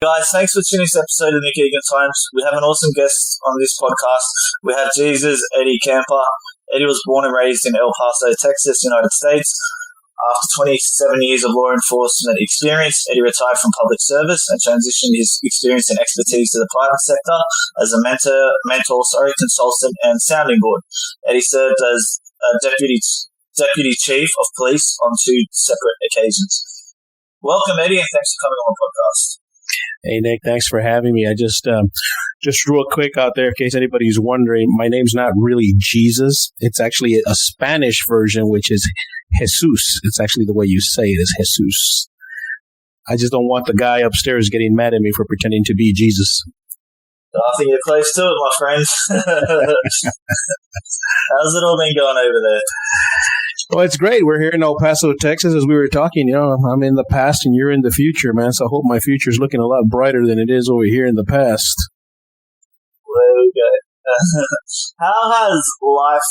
Guys, thanks for tuning to this episode of Nick Egan Times. We have an awesome guest on this podcast. We have Jesus Eddie Campa. Eddie was born and raised in El Paso, Texas, United States. After 27 years of law enforcement experience, Eddie retired from public service and transitioned his experience and expertise to the private sector as a mentor, consultant, and sounding board. Eddie served as deputy chief of police on 2 separate occasions. Welcome, Eddie, and thanks for coming on the podcast. Hey, Nick, thanks for having me. I just real quick out there, in case anybody's wondering, my name's not really Jesus. It's actually a Spanish version, which is Jesus. It's actually the way you say it is Jesus. I just don't want the guy upstairs getting mad at me for pretending to be Jesus. I think you're close to it, my friend. How's it all been going over there? Well, it's great. We're here in El Paso, Texas, as we were talking. I'm in the past and you're in the future, man. So I hope my future is looking a lot brighter than it is over here in the past. There we go. How has life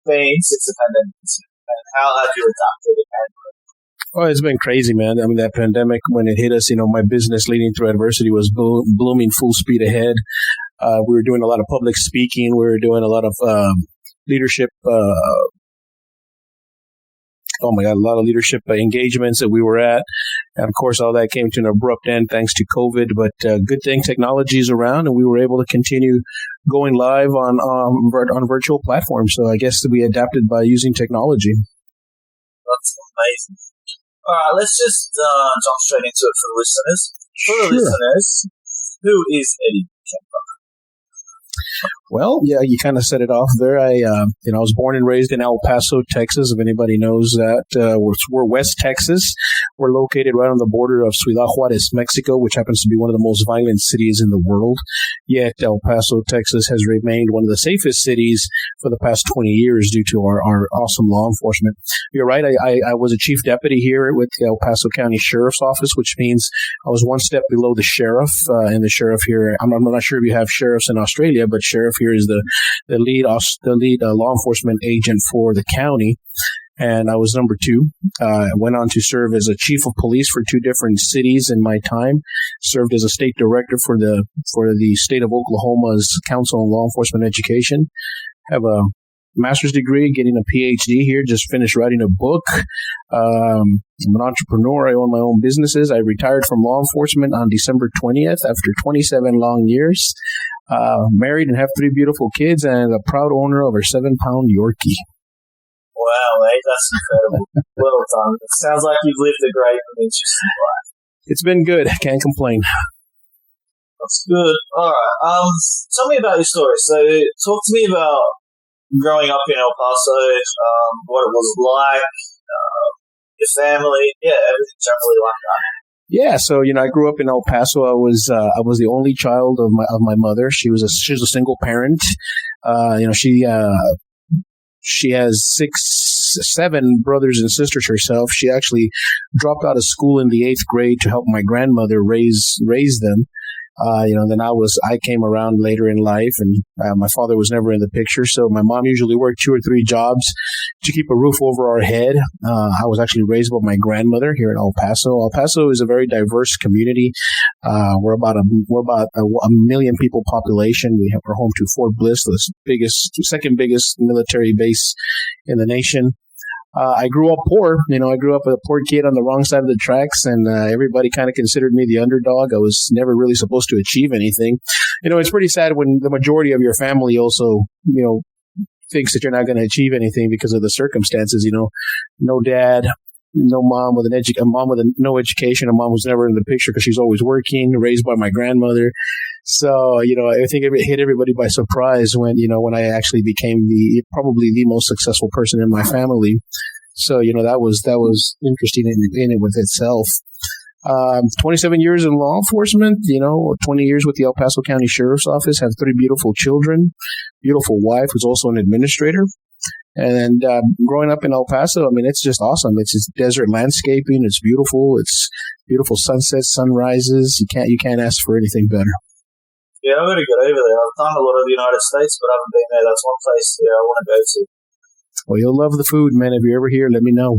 been since the pandemic? How have you adapted to the pandemic? Oh, it's been crazy, man. I mean, that pandemic, when it hit us, my business Leading Through Adversity was blooming full speed ahead. We were doing a lot of public speaking. We were doing a lot of leadership a lot of leadership engagements that we were at. And of course, all that came to an abrupt end thanks to COVID. But good thing technology is around and we were able to continue going live on virtual platforms. So I guess that we adapted by using technology. That's amazing. All right, let's just jump straight into it for the listeners. For the listeners, who is Eddie Campa? Well, yeah, you kind of set it off there. I was born and raised in El Paso, Texas. If anybody knows that, we're West Texas. We're located right on the border of Ciudad Juarez, Mexico, which happens to be one of the most violent cities in the world. Yet El Paso, Texas has remained one of the safest cities for the past 20 years due to our awesome law enforcement. You're right. I was a chief deputy here with the El Paso County Sheriff's Office, which means I was one step below the sheriff. And the sheriff here, I'm not sure if you have sheriffs in Australia, but sheriff here is the lead law enforcement agent for the county. And I was number 2. I went on to serve as a chief of police for 2 different cities in my time. Served as a state director for the state of Oklahoma's Council on Law Enforcement Education. Have a master's degree, getting a PhD here. Just finished writing a book. I'm an entrepreneur. I own my own businesses. I retired from law enforcement on December 20th after 27 long years. Married and have 3 beautiful kids and a proud owner of a 7-pound Yorkie. Wow, mate, that's incredible. Well done. It sounds like you've lived a great and interesting life. It's been good. I can't complain. That's good. All right. Tell me about your story. So, talk to me about growing up in El Paso, what it was like, your family, everything generally like that. Yeah, so I grew up in El Paso. I was the only child of my mother. She was a single parent. She has 7 brothers and sisters herself. She actually dropped out of school in the 8th grade to help my grandmother raise them. Then I came around later in life, and my father was never in the picture. So my mom usually worked 2 or 3 jobs to keep a roof over our head. I was actually raised by my grandmother here in El Paso. El Paso is a very diverse community. We're about a million people population. We're home to Fort Bliss, the second biggest military base in the nation. I grew up poor. I grew up a poor kid on the wrong side of the tracks, and everybody kind of considered me the underdog. I was never really supposed to achieve anything. It's pretty sad when the majority of your family also, thinks that you're not going to achieve anything because of the circumstances. No dad, no mom with a mom with no education. A mom was never in the picture because she's always working, raised by my grandmother. So, I think it hit everybody by surprise when I actually became probably the most successful person in my family. So, that was interesting in it with itself. 27 years in law enforcement, 20 years with the El Paso County Sheriff's Office, have 3 beautiful children, beautiful wife who's also an administrator. And growing up in El Paso, it's just awesome. It's just desert landscaping. It's beautiful. It's beautiful sunsets, sunrises. You can't ask for anything better. Yeah, I've got to get over there. I've done a lot of the United States, but I haven't been there. That's one place I want to go to. Well, you'll love the food, man. If you're ever here, let me know.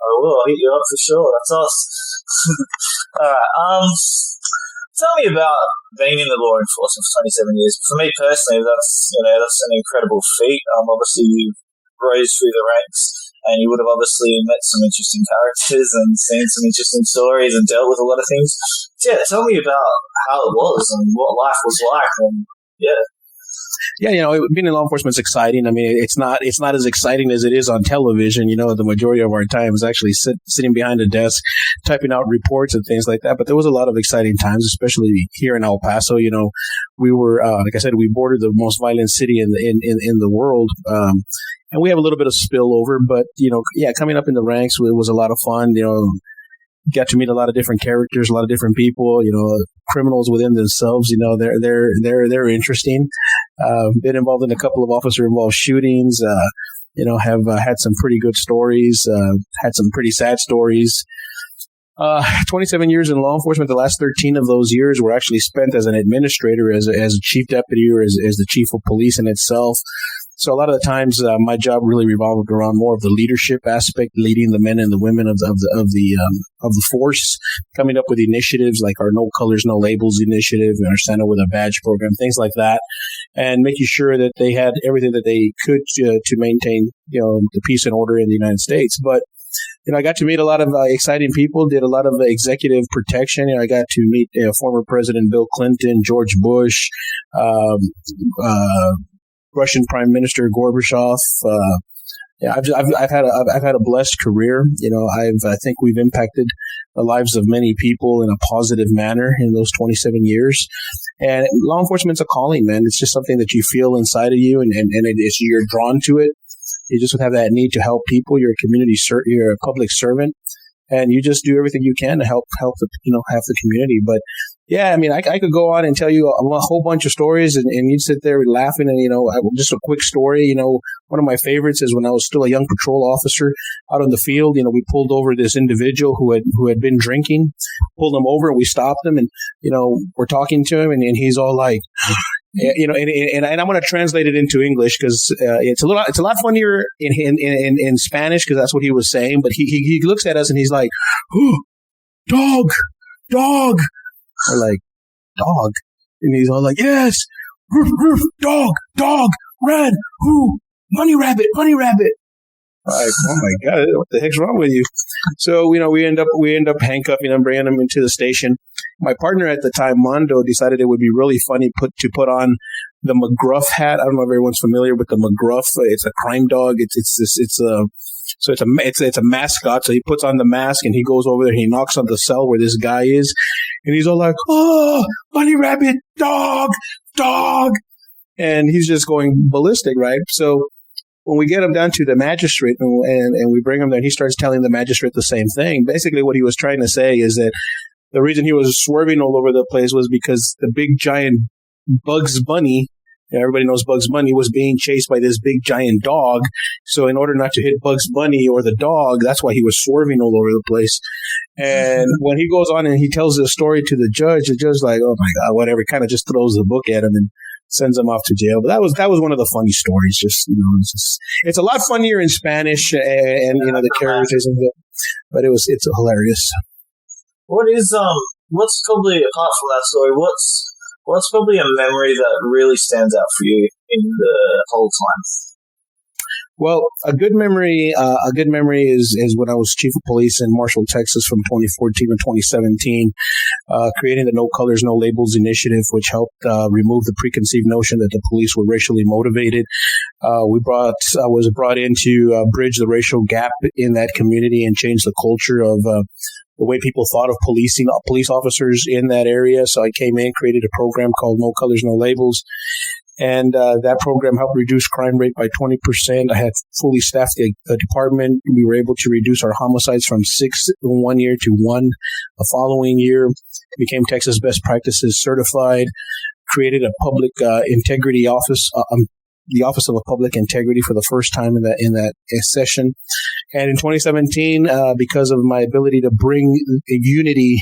I will. I'll hit you up for sure. That's us. All right. Tell me about being in the law enforcement for 27 years. For me personally, that's an incredible feat. Obviously, you rose through the ranks, and you would have obviously met some interesting characters and seen some interesting stories and dealt with a lot of things. So, yeah, tell me about how it was and what life was like. And yeah. Yeah, being in law enforcement is exciting. I mean, it's not as exciting as it is on television. The majority of our time is actually sitting behind a desk, typing out reports and things like that. But there was a lot of exciting times, especially here in El Paso. We were, like I said, we bordered the most violent city in the world. And we have a little bit of spillover, but, coming up in the ranks, it was a lot of fun. Got to meet a lot of different characters, a lot of different people, criminals within themselves, they're interesting. Been involved in a couple of officer involved shootings, have had some pretty good stories, had some pretty sad stories. 27 years in law enforcement. The last 13 of those years were actually spent as an administrator, as a chief deputy, or as the chief of police in itself. So a lot of the times, my job really revolved around more of the leadership aspect, leading the men and the women of the force, coming up with initiatives like our No Colors, No Labels initiative, and our Santa with a Badge program, things like that, and making sure that they had everything that they could to maintain, the peace and order in the United States. But I got to meet a lot of exciting people, did a lot of executive protection. I got to meet former President Bill Clinton, George Bush, Russian Prime Minister Gorbachev. I've had a blessed career. I think we've impacted the lives of many people in a positive manner in those 27 years. And law enforcement's a calling, man. It's just something that you feel inside of you, and you're drawn to it. You just have that need to help people. You're you're a public servant, and you just do everything you can to help the community. But yeah, I mean, I could go on and tell you a whole bunch of stories, and you'd sit there laughing. And just a quick story. One of my favorites is when I was still a young patrol officer out on the field. We pulled over this individual who had been drinking, pulled him over, and we stopped him, and we're talking to him, and he's all like. And I'm going to translate it into English because it's a lot funnier in Spanish because that's what he was saying. But he looks at us and he's like, "Oh, dog." We're like, "Dog," and he's all like, "Yes, roof, roof, dog, ran, who, bunny rabbit." Like, oh my God, what the heck's wrong with you? So, we end up handcuffing him, bringing him into the station. My partner at the time, Mondo, decided it would be really funny to put on the McGruff hat. I don't know if everyone's familiar with the McGruff. It's a crime dog. It's a mascot. So he puts on the mask and he goes over there. He knocks on the cell where this guy is, and he's all like, "Oh, bunny rabbit, dog," and he's just going ballistic, right? So when we get him down to the magistrate and we bring him there, he starts telling the magistrate the same thing. Basically, what he was trying to say is that the reason he was swerving all over the place was because the big giant Bugs Bunny, everybody knows Bugs Bunny, was being chased by this big giant dog. So in order not to hit Bugs Bunny or the dog, that's why he was swerving all over the place. And when he goes on and he tells the story to the judge like, "Oh my God," whatever, kind of just throws the book at him and sends him off to jail. But that was one of the funny stories. It's a lot funnier in Spanish and the characters, but it's hilarious. What's probably, apart from that story, what's probably a memory that really stands out for you in the whole time? Well, a good memory is when I was chief of police in Marshall, Texas, from 2014 to 2017, creating the No Colors, No Labels initiative, which helped remove the preconceived notion that the police were racially motivated. I was brought in to bridge the racial gap in that community and change the culture of the way people thought of police officers in that area. So I came in, created a program called No Colors, No Labels. And that program helped reduce crime rate by 20%. I had fully staffed the department. We were able to reduce our homicides from 6 in 1 year to 1 the following year. Became Texas Best Practices certified. Created a public integrity office, the Office of Public Integrity, for the first time in that session. And in 2017, because of my ability to bring unity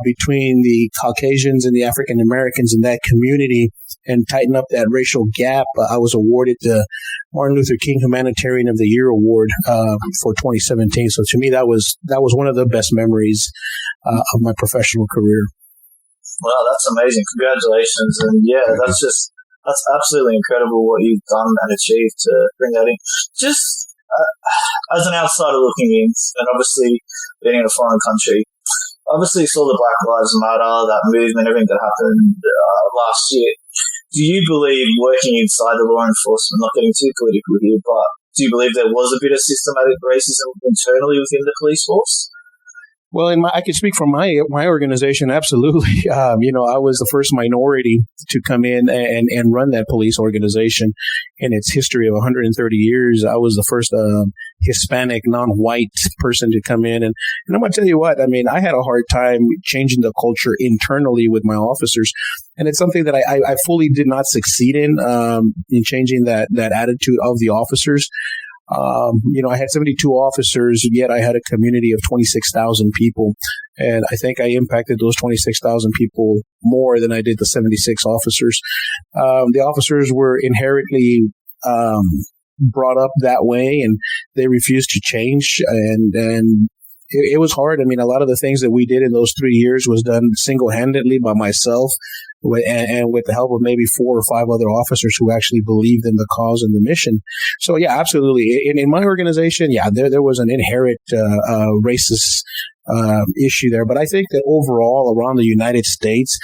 between the Caucasians and the African Americans in that community, and tighten up that racial gap, I was awarded the Martin Luther King Humanitarian of the Year award for 2017. So to me, that was one of the best memories of my professional career. Wow, that's amazing! Congratulations, and that's absolutely incredible what you've done and achieved to bring that in. Just as an outsider looking in, and obviously being in a foreign country, obviously saw the Black Lives Matter, that movement, everything that happened last year. Do you believe, working inside the law enforcement, not getting too political here, but do you believe there was a bit of systematic racism internally within the police force? Well, I can speak from my organization. Absolutely. I was the first minority to come in and run that police organization in its history of 130 years. I was the first Hispanic, non-white person to come in. And I'm going to tell you what, I had a hard time changing the culture internally with my officers. And it's something that I fully did not succeed in changing that attitude of the officers. I had 72 officers, yet I had a community of 26,000 people. And I think I impacted those 26,000 people more than I did the 76 officers. The officers were inherently brought up that way, and they refused to change. And it was hard. A lot of the things that we did in those 3 years was done single-handedly by myself, and with the help of maybe 4 or 5 other officers who actually believed in the cause and the mission. So, yeah, absolutely. In my organization, there was an inherent racist issue there. But I think that overall around the United States,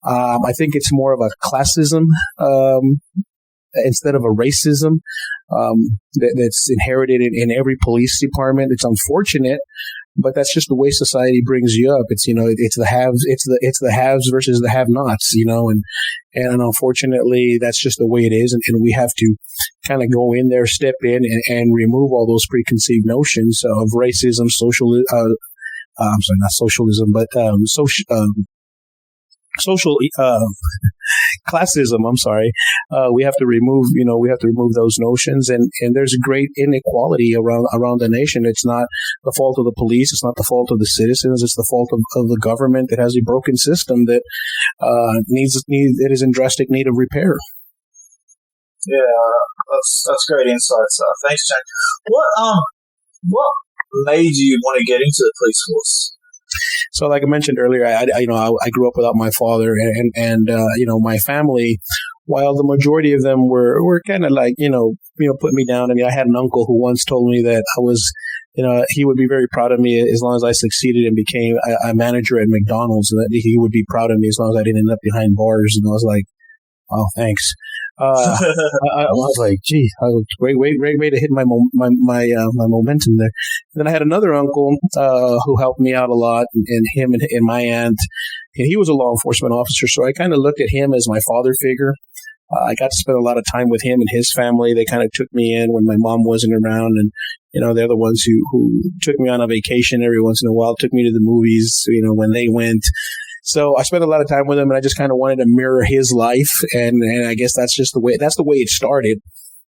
I think it's more of a classism instead of a racism that's inherited in every police department. It's unfortunate, but that's just the way society brings you up. It's it's the haves versus the have-nots, and unfortunately that's just the way it is, and we have to kind of go in there, step in, and remove all those preconceived notions of racism, social classism. We have to remove those notions, and there's a great inequality around the nation. It's not the fault of the police. It's not the fault of the citizens. It's the fault of the government that has a broken system that it is in drastic need of repair. Yeah, that's great insights. Thanks, Jack. What made you want to get into the police force? So, like I mentioned earlier, I grew up without my father, and my family, while the majority of them were kind of like, put me down. I had an uncle who once told me that I was, he would be very proud of me as long as I succeeded and became a manager at McDonald's, and that he would be proud of me as long as I didn't end up behind bars. And I was like, oh, thanks. I was like, gee, great way to hit my momentum there. And then I had another uncle who helped me out a lot, and him and my aunt, and he was a law enforcement officer. So I kind of looked at him as my father figure. I got to spend a lot of time with him and his family. They kind of took me in when my mom wasn't around, and they're the ones who took me on a vacation every once in a while, took me to the movies, when they went. So I spent a lot of time with him, and I just kind of wanted to mirror his life, and I guess that's the way it started.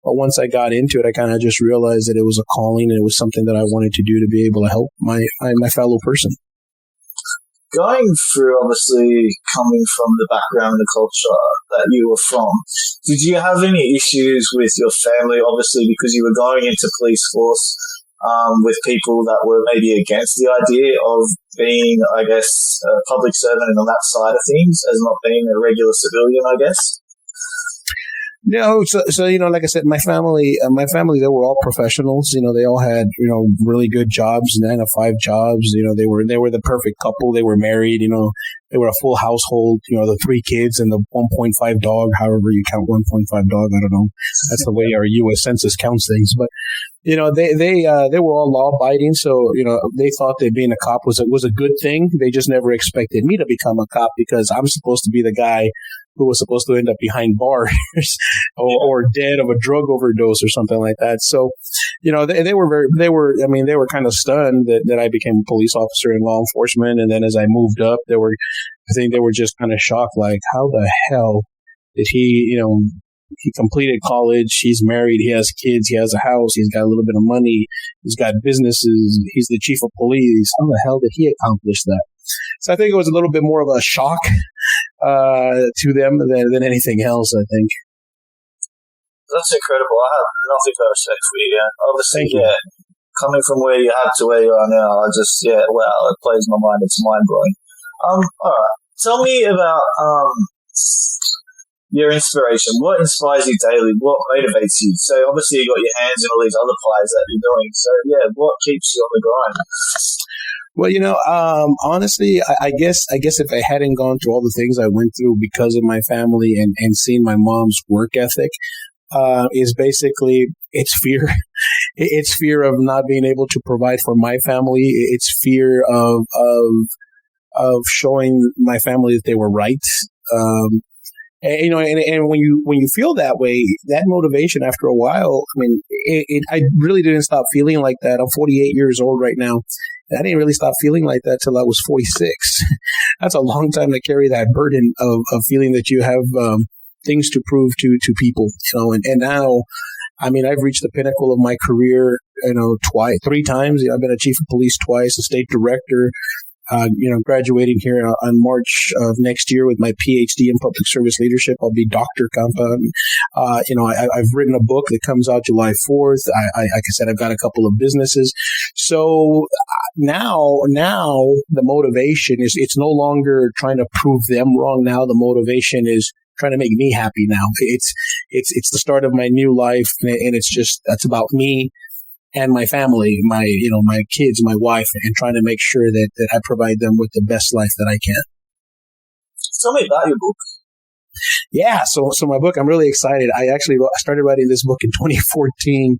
But once I got into it, I kind of just realized that it was a calling, and it was something that I wanted to do to be able to help my fellow person. Going through, obviously, coming from the background and the culture that you were from, did you have any issues with your family, obviously, because you were going into police force with people that were maybe against the idea of being, I guess, a public servant and on that side of things, as not being a regular civilian, I guess? No, so like I said, my family, they were all professionals. They all had, really good jobs, 9-to-5 jobs. They were the perfect couple. They were married. They were a full household. The 3 kids and the 1.5 dog. However you count 1.5 dog, I don't know. That's the way our U.S. Census counts things. But they were all law abiding. So they thought that being a cop was a good thing. They just never expected me to become a cop because I'm supposed to be the guy who was supposed to end up behind bars or dead of a drug overdose or something like that. So, they were kind of stunned that I became a police officer in law enforcement. And then as I moved up, I think they were just kind of shocked, like, how the hell did he completed college, he's married, he has kids, he has a house, he's got a little bit of money, he's got businesses, he's the chief of police. How the hell did he accomplish that? So I think it was a little bit more of a shock to them than anything else, I think. That's incredible. I have nothing but respect for you. Yeah. Obviously, Thank you. yeah, coming from where you have to where you are now, I just, wow, it blows my mind. It's mind blowing. All right. Tell me about your inspiration. What inspires you daily? What motivates you? So obviously you got your hands in all these other pies that you're doing. So yeah, what keeps you on the grind? Well, honestly, I guess if I hadn't gone through all the things I went through because of my family and seeing my mom's work ethic, is basically it's fear. It's fear of not being able to provide for my family. It's fear of showing my family that they were right. And when you feel that way, that motivation after a while, I mean, I really didn't stop feeling like that. I'm 48 years old right now. I didn't really stop feeling like that till I was 46. That's a long time to carry that burden of feeling that you have things to prove to people. And now, I mean, I've reached the pinnacle of my career, three times. I've been a chief of police twice, a state director. Graduating here on March of next year with my PhD in public service leadership. I'll be Dr. Campa. I've written a book that comes out July 4th. Like I said, I've got a couple of businesses. So now the motivation is, it's no longer trying to prove them wrong. Now the motivation is trying to make me happy now. It's the start of my new life, and that's about me and my family, my kids, my wife, and trying to make sure that I provide them with the best life that I can. Tell me about your book. Yeah, so my book, I'm really excited. I started writing this book in 2017.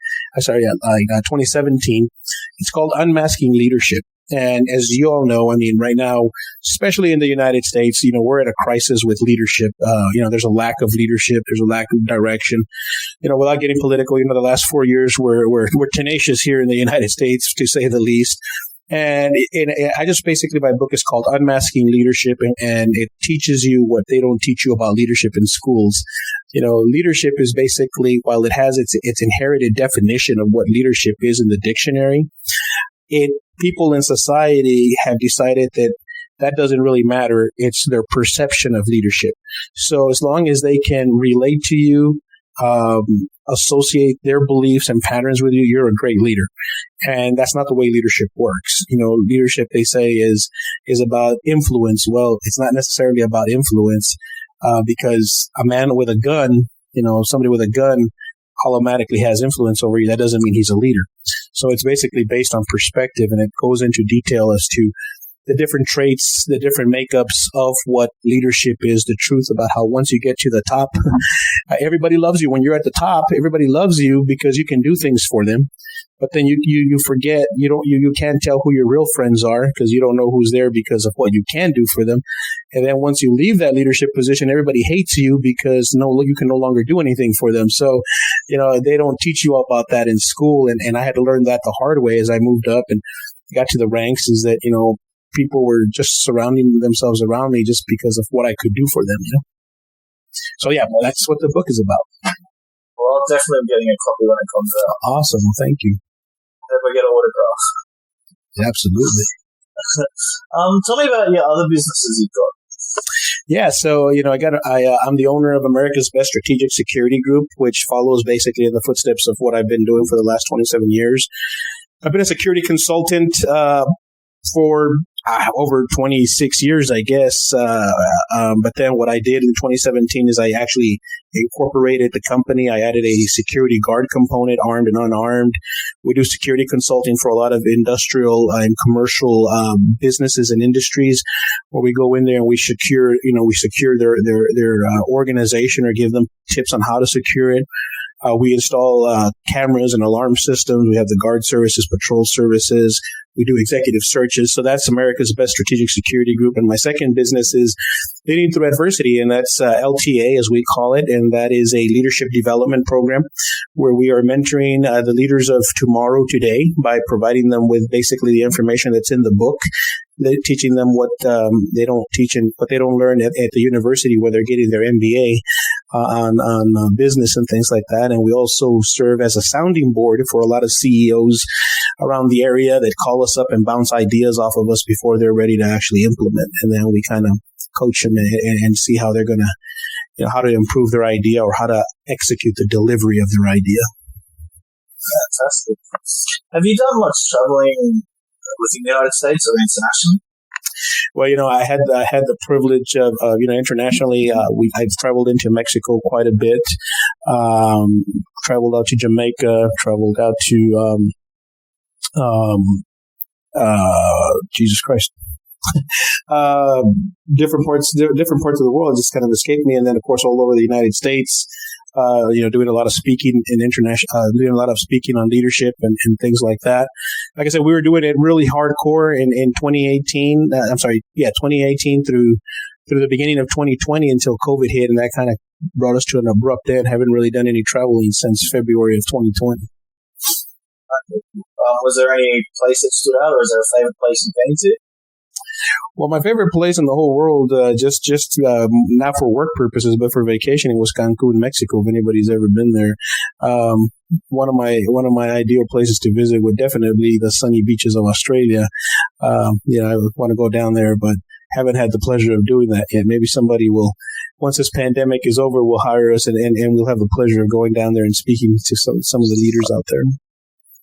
It's called Unmasking Leadership. And as you all know, I mean, right now, especially in the United States, we're at a crisis with leadership. There's a lack of leadership. There's a lack of direction. Without getting political, the last 4 years we're tenacious here in the United States, to say the least. And I just basically, my book is called Unmasking Leadership, and it teaches you what they don't teach you about leadership in schools. Leadership is basically, while it has its inherited definition of what leadership is in the dictionary, people in society have decided that doesn't really matter. It's their perception of leadership. So as long as they can relate to you, associate their beliefs and patterns with you, you're a great leader. And that's not the way leadership works. Leadership, they say, is about influence. Well, it's not necessarily about influence, because a man with a gun, somebody with a gun automatically has influence over you. That doesn't mean he's a leader. So it's basically based on perspective, and it goes into detail as to the different traits, the different makeups of what leadership is, the truth about how once you get to the top, everybody loves you. When you're at the top, everybody loves you because you can do things for them. But then you forget, you can't tell who your real friends are because you don't know who's there because of what you can do for them. And then once you leave that leadership position, everybody hates you because you can no longer do anything for them. So, they don't teach you about that in school. And I had to learn that the hard way as I moved up and got to the ranks, is that, people were just surrounding themselves around me just because of what I could do for them, So yeah, well, that's what the book is about. Well, I'll definitely be getting a copy when it comes out. Awesome. Well, thank you. If I get an autograph. Absolutely. Tell me about your other businesses you've got. Yeah, so I'm the owner of America's Best Strategic Security Group, which follows basically in the footsteps of what I've been doing for the last 27 years. I've been a security consultant for over 26 years, I guess. But then what I did in 2017 is I actually incorporated the company. I added a security guard component, armed and unarmed. We do security consulting for a lot of industrial and commercial businesses and industries, where we go in there and we secure their organization or give them tips on how to secure it. We install cameras and alarm systems. We have the guard services, patrol services. We do executive searches. So that's America's Best Strategic Security Group. And my second business is Leading Through Adversity, and that's LTA, as we call it. And that is a leadership development program where we are mentoring the leaders of tomorrow today by providing them with basically the information that's in the book. They're teaching them what they don't teach and what they don't learn at the university where they're getting their MBA on business and things like that. And we also serve as a sounding board for a lot of CEOs around the area that call us up and bounce ideas off of us before they're ready to actually implement. And then we kind of coach them and see how they're going to, how to improve their idea or how to execute the delivery of their idea. Fantastic. Have you done much traveling within the United States or internationally? Well, I had the privilege of, internationally, I've traveled into Mexico quite a bit, traveled out to Jamaica, traveled out to, Jesus Christ. Different parts of the world just kind of escaped me. And then, of course, all over the United States, doing a lot of speaking in doing a lot of speaking on leadership and things like that. Like I said, we were doing it really hardcore in 2018. 2018 through the beginning of 2020 until COVID hit, and that kind of brought us to an abrupt end. Haven't really done any traveling since February of 2020. Was there any place that stood out, or is there a favorite place you've been to? Well, my favorite place in the whole world, just not for work purposes, but for vacationing, was Cancun, Mexico. If anybody's ever been there, one of my ideal places to visit would definitely be the sunny beaches of Australia. I would want to go down there, but haven't had the pleasure of doing that yet. Maybe somebody will, once this pandemic is over, will hire us and we'll have the pleasure of going down there and speaking to some of the leaders out there.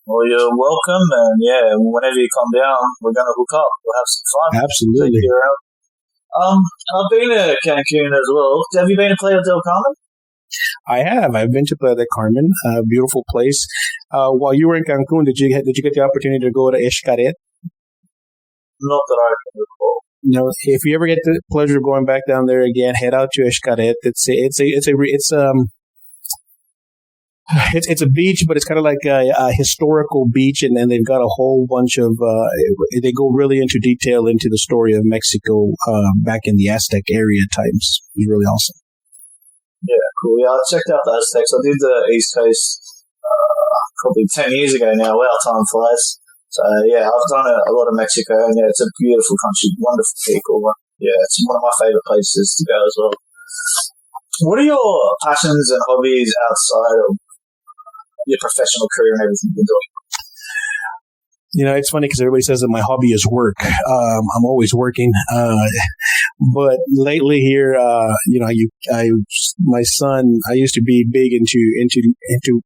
Well, you're welcome, and whenever you come down, we're going to hook up. We'll have some fun. Absolutely. Take you around. I've been to Cancun as well. Have you been to Playa del Carmen? I have. I've been to Playa del Carmen, a beautiful place. While you were in Cancun, did you get the opportunity to go to Xcaret? Not that I can recall. No, if you ever get the pleasure of going back down there again, head out to Xcaret. It's a beach, but it's kind of like a historical beach, and then they've got a whole bunch of, they go really into detail into the story of Mexico back in the Aztec area times. It was really awesome. Yeah, cool. Yeah, I checked out the Aztecs. I did the East Coast probably 10 years ago now. Wow, time flies. So, yeah, I've done a lot of Mexico, and yeah, it's a beautiful country, wonderful people. Yeah, it's one of my favorite places to go as well. What are your passions and hobbies outside of your professional career and everything you're doing? It's funny because everybody says that my hobby is work. I'm always working. But lately here, my son, I used to be big into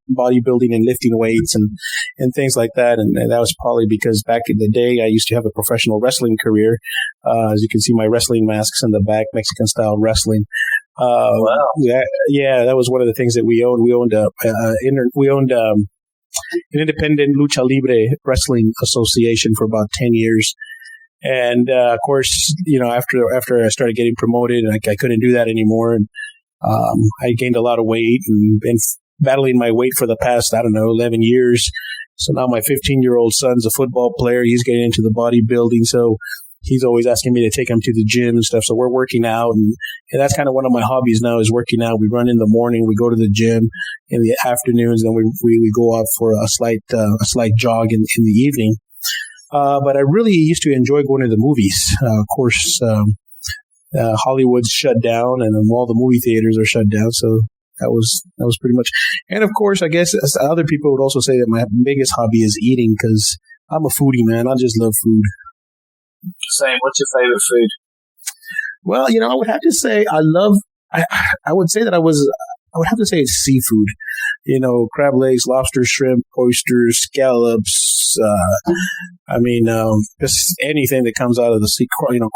bodybuilding and lifting weights and things like that. And that was probably because back in the day, I used to have a professional wrestling career. As you can see, my wrestling masks in the back, Mexican style wrestling. Wow. Yeah, that was one of the things that we owned. We owned an independent lucha libre wrestling association for about 10 years. And, of course, after I started getting promoted, I couldn't do that anymore. And, I gained a lot of weight and been battling my weight for the past, 11 years. So now my 15-year-old son's a football player. He's getting into the bodybuilding. So he's always asking me to take him to the gym and stuff. So we're working out, and that's kind of one of my hobbies now is working out. We run in the morning, we go to the gym in the afternoons, and we go out for a slight jog in the evening. But I really used to enjoy going to the movies. Of course, Hollywood's shut down, and all the movie theaters are shut down. So that was pretty much. And of course, I guess as other people would also say that my biggest hobby is eating, because I'm a foodie, man. I just love food. Same. What's your favorite food? Well, I would have to say I would have to say it's seafood. Crab legs, lobster, shrimp, oysters, scallops. Just anything that comes out of the sea.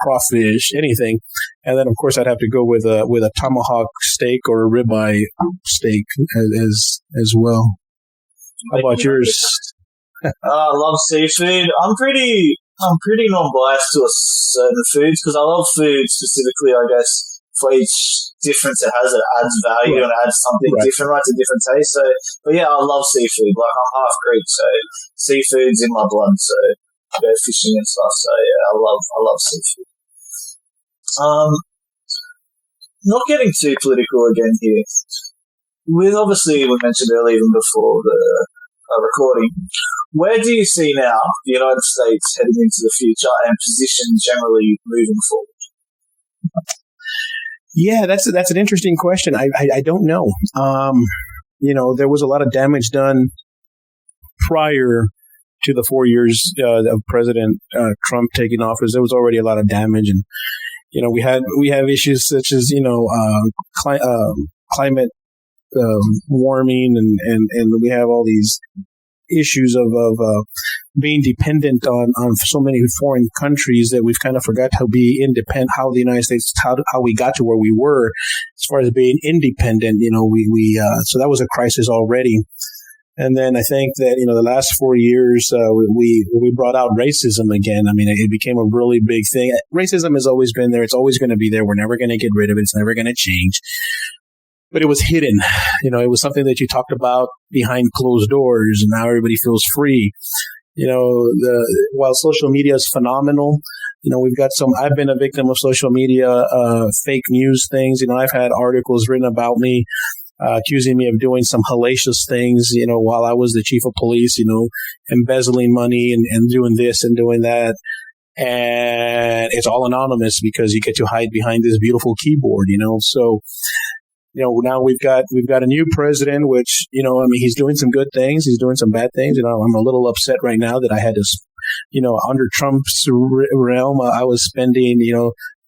Crawfish, anything. And then, of course, I'd have to go with a tomahawk steak or a ribeye steak as well. How about yours? I love seafood. I'm pretty non-biased to a certain foods because I love food specifically, I guess, for each difference it has. It adds value and adds something different, right, to different tastes. So, but yeah, I love seafood. Like, I'm half Greek, so seafood's in my blood. So I go fishing and stuff. So yeah, I love seafood. Not getting too political again here. We mentioned earlier, even before the recording, where do you see now the United States heading into the future and position generally moving forward? Yeah, that's an interesting question. I don't know. There was a lot of damage done prior to the 4 years of President Trump taking office, there was already a lot of damage, and we have issues such as climate warming, and we have all these issues of being dependent on so many foreign countries that we've kind of forgot to be independent. How the United States, how we got to where we were as far as being independent. So that was a crisis already. And then I think that, the last 4 years, we brought out racism again. I mean, it became a really big thing. Racism has always been there. It's always going to be there. We're never going to get rid of it. It's never going to change. But it was hidden. It was something that you talked about behind closed doors, and now everybody feels free. While social media is phenomenal, we've got I've been a victim of social media, fake news things. I've had articles written about me, accusing me of doing some hellacious things, while I was the chief of police, embezzling money and doing this and doing that. And it's all anonymous because you get to hide behind this beautiful keyboard, So, now we've got a new president, which, he's doing some good things. He's doing some bad things. I'm a little upset right now that I had to, under Trump's realm, I was spending,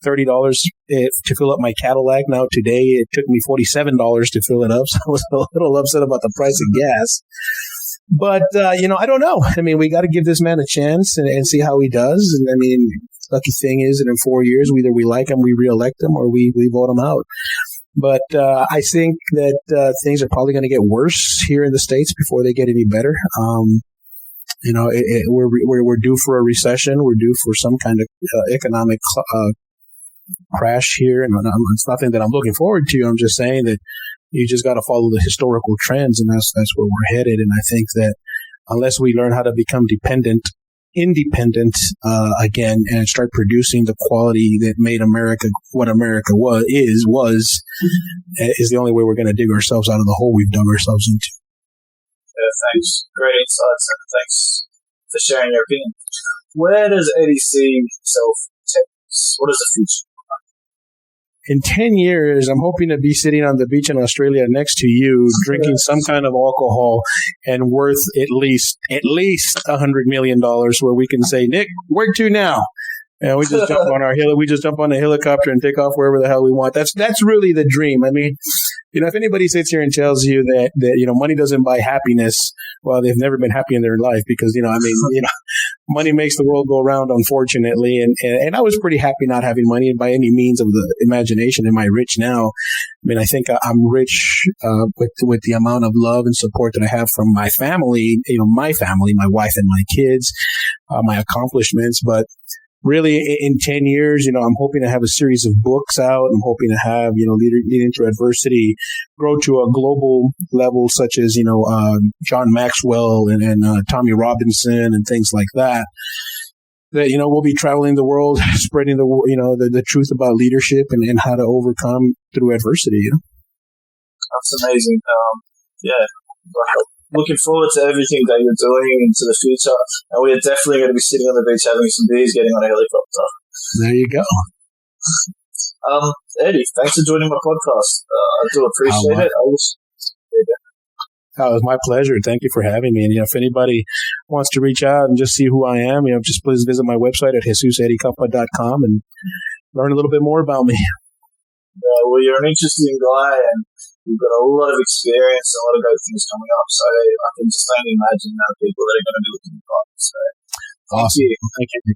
$30 to fill up my Cadillac. Now today it took me $47 to fill it up. So I was a little upset about the price of gas. But, I don't know. I mean, we got to give this man a chance and see how he does. And I mean, lucky thing is that in 4 years, either we like him, we reelect him, or we vote him out. But I think that things are probably going to get worse here in the States before they get any better. We're due for a recession. We're due for some kind of economic crash here. And it's nothing that I'm looking forward to. I'm just saying that you just got to follow the historical trends, and that's where we're headed. And I think that unless we learn how to become independent again and start producing the quality that made America what America is the only way we're going to dig ourselves out of the hole we've dug ourselves into. Yeah, thanks. Great insights, and thanks for sharing your opinion. Where does Eddie see himself take this? What is the future? In 10 years, I'm hoping to be sitting on the beach in Australia next to you, drinking some kind of alcohol and worth at least $100 million, where we can say, Nick, where to now? And we just jump on a helicopter and take off wherever the hell we want. That's really the dream. I mean, if anybody sits here and tells you that money doesn't buy happiness, well, they've never been happy in their life, because, money makes the world go round, unfortunately. And I was pretty happy not having money by any means of the imagination. Am I rich now? I mean, I think I'm rich with the amount of love and support that I have from my family, my wife and my kids, my accomplishments. But really, in 10 years, I'm hoping to have a series of books out. I'm hoping to have, Leading Through Adversity grow to a global level, such as, John Maxwell and Tommy Robinson and things like that. That, we'll be traveling the world, spreading the truth about leadership and how to overcome through adversity. That's amazing. Looking forward to everything that you're doing into the future, and we are definitely going to be sitting on the beach having some beers, getting on a helicopter. There you go. Eddie, thanks for joining my podcast. I do appreciate it. It was my pleasure. Thank you for having me. And if anybody wants to reach out and just see who I am, just please visit my website at jesuseddiecampa.com and learn a little bit more about me. Well, you're an interesting guy, and you've got a lot of experience and a lot of great things coming up. So I can just only imagine people that are going to be looking at you. So, thank you. Thank you.